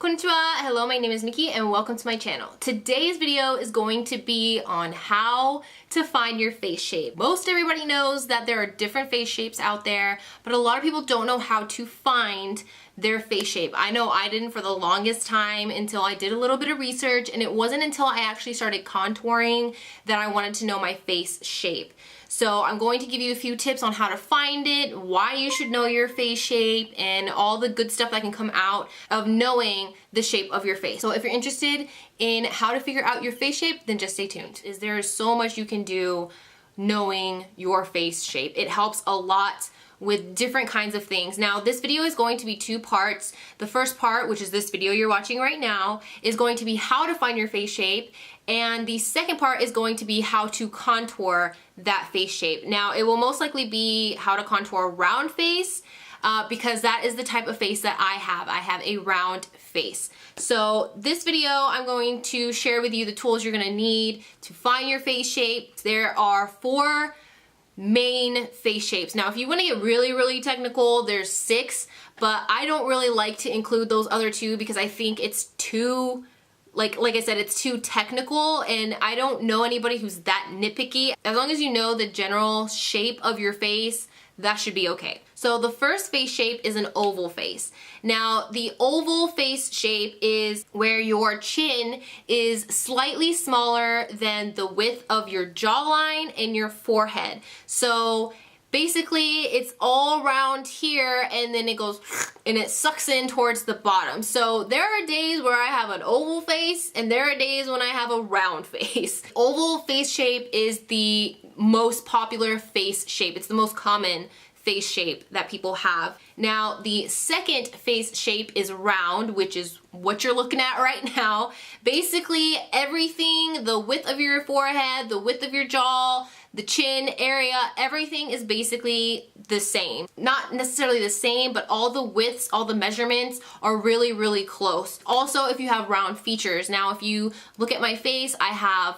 Konnichiwa! Hello, my name is Nikki and welcome to my channel. Today's video is going to be on how to find your face shape. Most everybody knows that there are different face shapes out there, but a lot of people don't know how to find their face shape. I know I didn't for the longest time until I did a little bit of research, and it wasn't until I actually started contouring that I wanted to know my face shape. So I'm going to give you a few tips on how to find it, why you should know your face shape, and all the good stuff that can come out of knowing the shape of your face. So if you're interested in how to figure out your face shape, then just stay tuned. There is so much you can do knowing your face shape. It helps a lot with different kinds of things. Now, this video is going to be two parts. The first part, which is this video you're watching right now, is going to be how to find your face shape, and the second part is going to be how to contour that face shape. Now, it will most likely be how to contour a round face, because that is the type of face that I have. I have a round face. So this video, I'm going to share with you the tools you're gonna need to find your face shape. There are 4 main face shapes. Now, if you want to get really technical, there's 6, but I don't really like to include those other 2 because I think it's too, like I said, it's too technical, and I don't know anybody who's that nitpicky. As long as you know the general shape of your face, that should be okay. So the first face shape is an oval face. Now, the oval face shape is where your chin is slightly smaller than the width of your jawline and your forehead. So basically, it's all around here, and then it goes and it sucks in towards the bottom. So there are days where I have an oval face, and there are days when I have a round face. Oval face shape is the most popular face shape. It's the most common face shape that people have. Now, the second face shape is round, which is what you're looking at right now. Basically, everything, the width of your forehead, the width of your jaw, the chin area, everything is basically the same. Not necessarily the same, but all the widths, all the measurements are really close. Also, if you have round features. Now, if you look at my face, I have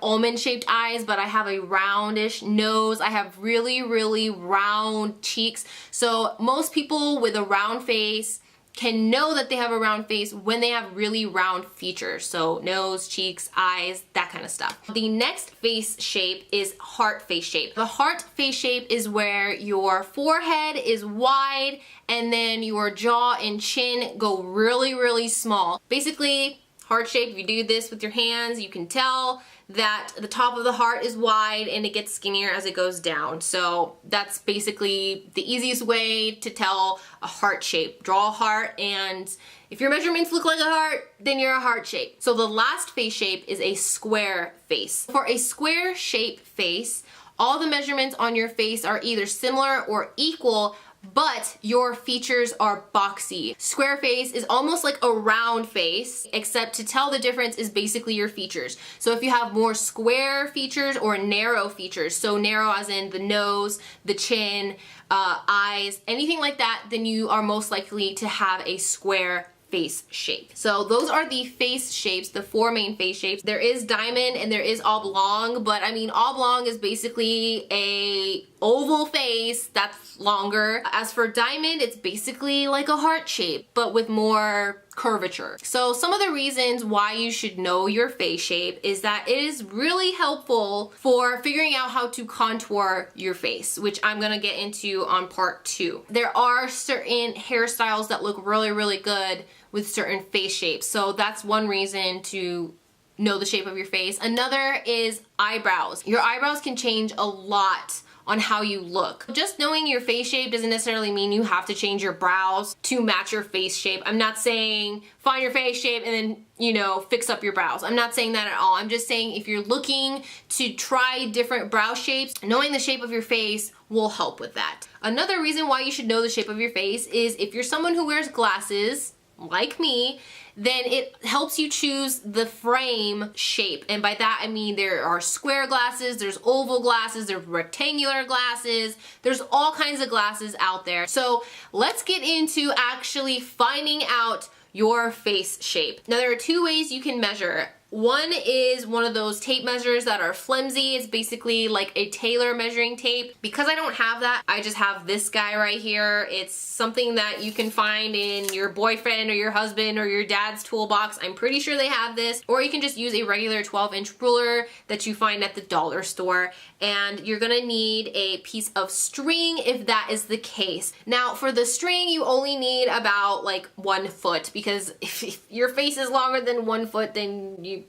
almond shaped eyes, but I have a roundish nose. I have really round cheeks. So most people with a round face can know that they have a round face when they have really round features. So nose, cheeks, eyes, that kind of stuff. The next face shape is heart face shape. The heart face shape is where your forehead is wide and then your jaw and chin go really small. Basically, heart shape, if you do this with your hands, you can tell that the top of the heart is wide and it gets skinnier as it goes down. So that's basically the easiest way to tell a heart shape. Draw a heart, and if your measurements look like a heart, then you're a heart shape. So the last face shape is a square face. For a square shape face, all the measurements on your face are either similar or equal, but your features are boxy. Square face is almost like a round face, except to tell the difference is basically your features. So if you have more square features or narrow features, so narrow as in the nose, the chin, eyes, anything like that, then you are most likely to have a square face shape. So those are the face shapes, the 4 main face shapes. There is diamond and there is oblong, but I mean, oblong is basically a oval face that's longer. As for diamond, it's basically like a heart shape, but with more curvature. So some of the reasons why you should know your face shape is that it is really helpful for figuring out how to contour your face, which I'm gonna get into on part 2. There are certain hairstyles that look really good with certain face shapes. So that's one reason to know the shape of your face. Another is eyebrows. Your eyebrows can change a lot on how you look. Just knowing your face shape doesn't necessarily mean you have to change your brows to match your face shape. I'm not saying find your face shape and then, you know, fix up your brows. I'm not saying that at all. I'm just saying if you're looking to try different brow shapes, knowing the shape of your face will help with that. Another reason why you should know the shape of your face is if you're someone who wears glasses, like me, then it helps you choose the frame shape. And by that I mean there are square glasses, there's oval glasses, there's rectangular glasses, there's all kinds of glasses out there. So let's get into actually finding out your face shape. Now there are 2 ways you can measure One is one of those tape measures that are flimsy. It's basically like a tailor measuring tape. Because I don't have that, I just have this guy right here. It's something that you can find in your boyfriend or your husband or your dad's toolbox. I'm pretty sure they have this. Or you can just use a regular 12-inch ruler that you find at the dollar store. And you're gonna need a piece of string if that is the case. Now for the string, you only need about like 1 foot, because if your face is longer than 1 foot, then you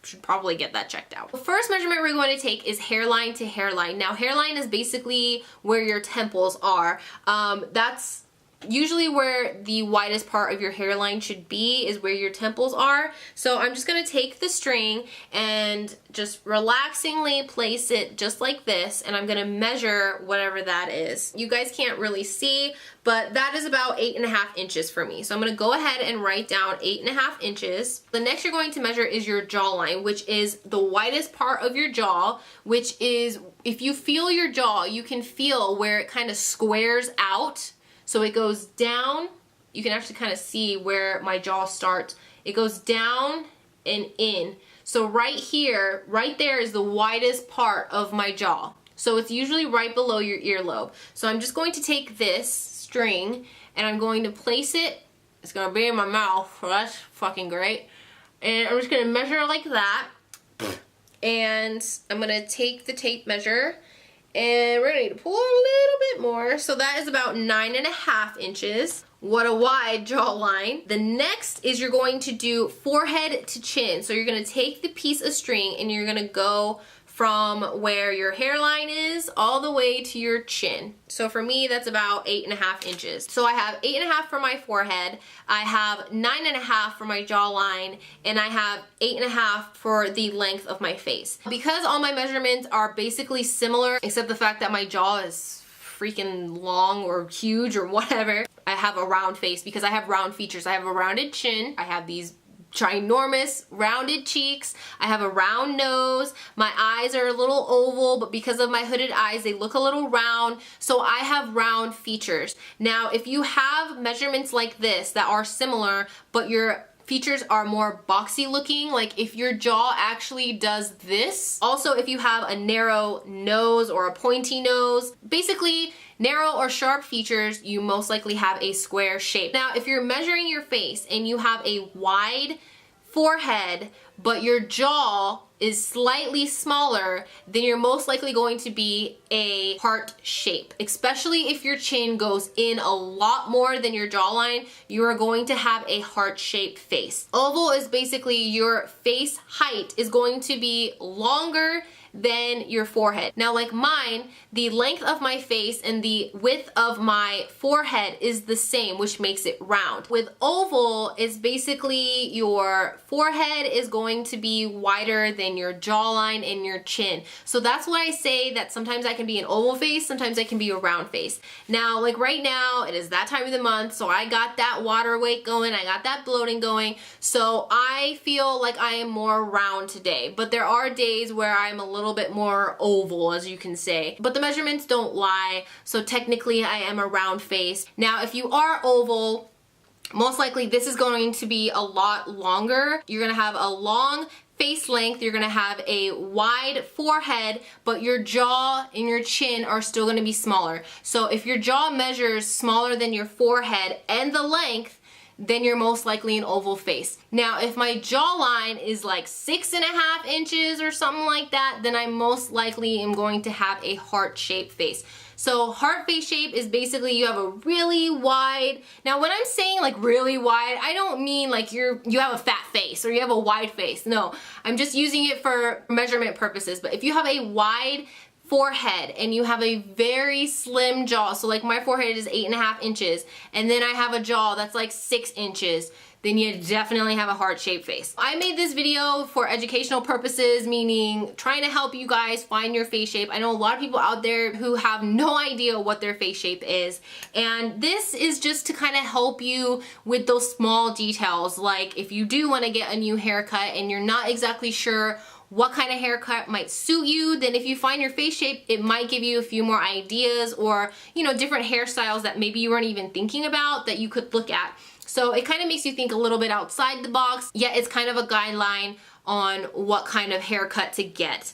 should probably get that checked out. The first measurement we're going to take is hairline to hairline. Now hairline is basically where your temples are. That's usually where the widest part of your hairline should be, is where your temples are. So I'm just gonna take the string and just relaxingly place it just like this, and I'm gonna measure whatever that is. You guys can't really see, but that is about 8.5 inches for me. So I'm gonna go ahead and write down 8.5 inches. The next you're going to measure is your jawline, which is the widest part of your jaw, which is, if you feel your jaw, you can feel where it kind of squares out. So it goes down, you can actually kind of see where my jaw starts. It goes down and in. So right here, right there is the widest part of my jaw. So it's usually right below your earlobe. So I'm just going to take this string and I'm going to place it. It's gonna be in my mouth, so that's fucking great. And I'm just gonna measure like that. And I'm gonna take the tape measure, and we're gonna need to pull a little bit more. So that is about 9.5 inches. What a wide jawline. The next is you're going to do forehead to chin. So you're gonna take the piece of string and you're gonna go from where your hairline is all the way to your chin. So for me, that's about 8.5 inches. So I have 8.5 for my forehead, I have 9.5 for my jawline, and I have 8.5 for the length of my face. Because all my measurements are basically similar, except the fact that my jaw is freaking long or huge or whatever, I have a round face because I have round features. I have a rounded chin, I have these ginormous rounded cheeks, I have a round nose, my eyes are a little oval, but because of my hooded eyes they look a little round, so I have round features. Now if you have measurements like this that are similar but your features are more boxy looking, like if your jaw actually does this, also if you have a narrow nose or a pointy nose, basically narrow or sharp features, you most likely have a square shape. Now, if you're measuring your face and you have a wide forehead, but your jaw is slightly smaller, then you're most likely going to be a heart shape. Especially if your chin goes in a lot more than your jawline, you are going to have a heart-shaped face. Oval is basically your face height is going to be longer than your forehead. Now like mine, the length of my face and the width of my forehead is the same, which makes it round. With oval, it's basically your forehead is going to be wider than your jawline and your chin. So that's why I say that sometimes I can be an oval face, sometimes I can be a round face. Now like right now, it is that time of the month, so I got that water weight going, I got that bloating going, so I feel like I am more round today. But there are days where I'm a little bit more oval, as you can say. But the measurements don't lie, so technically I am a round face. Now if you are oval, most likely this is going to be a lot longer. You're gonna have a long face length, you're gonna have a wide forehead, but your jaw and your chin are still gonna be smaller. So if your jaw measures smaller than your forehead and the length, then you're most likely an oval face. Now, if my jawline is like 6.5 inches or something like that, then I most likely am going to have a heart-shaped face. So heart face shape is basically you have a really wide, now when I'm saying like really wide, I don't mean like you have a fat face or you have a wide face. No, I'm just using it for measurement purposes. But if you have a wide forehead and you have a very slim jaw, so like my forehead is 8.5 inches and then I have a jaw that's like 6 inches, then you definitely have a heart-shaped face. I made this video for educational purposes, meaning trying to help you guys find your face shape. I know a lot of people out there who have no idea what their face shape is, and this is just to kind of help you with those small details, like if you do want to get a new haircut and you're not exactly sure what kind of haircut might suit you, then if you find your face shape, it might give you a few more ideas or, you know, different hairstyles that maybe you weren't even thinking about that you could look at. So it kind of makes you think a little bit outside the box, yet it's kind of a guideline on what kind of haircut to get.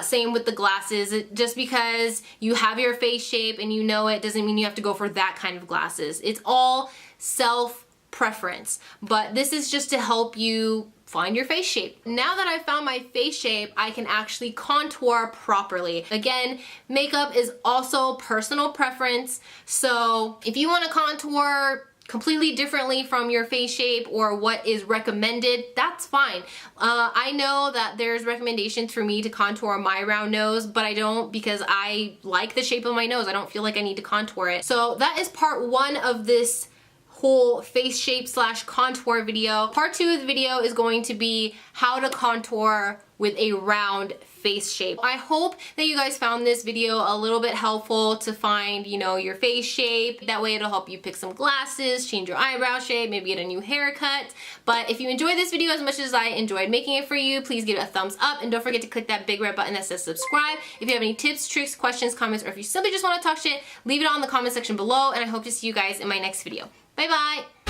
Same with the glasses. Just because you have your face shape and you know it doesn't mean you have to go for that kind of glasses. It's all self-preference, but this is just to help you find your face shape. Now that I've found my face shape, I can actually contour properly. Again, makeup is also personal preference, so if you want to contour completely differently from your face shape or what is recommended, that's fine. I know that there's recommendations for me to contour my round nose, but I don't, because I like the shape of my nose. I don't feel like I need to contour it. So that is part 1 of this whole face shape / contour video. Part 2 of the video is going to be how to contour with a round face shape. I hope that you guys found this video a little bit helpful to find, you know, your face shape. That way it'll help you pick some glasses, change your eyebrow shape, maybe get a new haircut. But if you enjoyed this video as much as I enjoyed making it for you, please give it a thumbs up and don't forget to click that big red button that says subscribe. If you have any tips, tricks, questions, comments, or if you simply just want to talk shit, leave it all in the comment section below, and I hope to see you guys in my next video. Bye bye!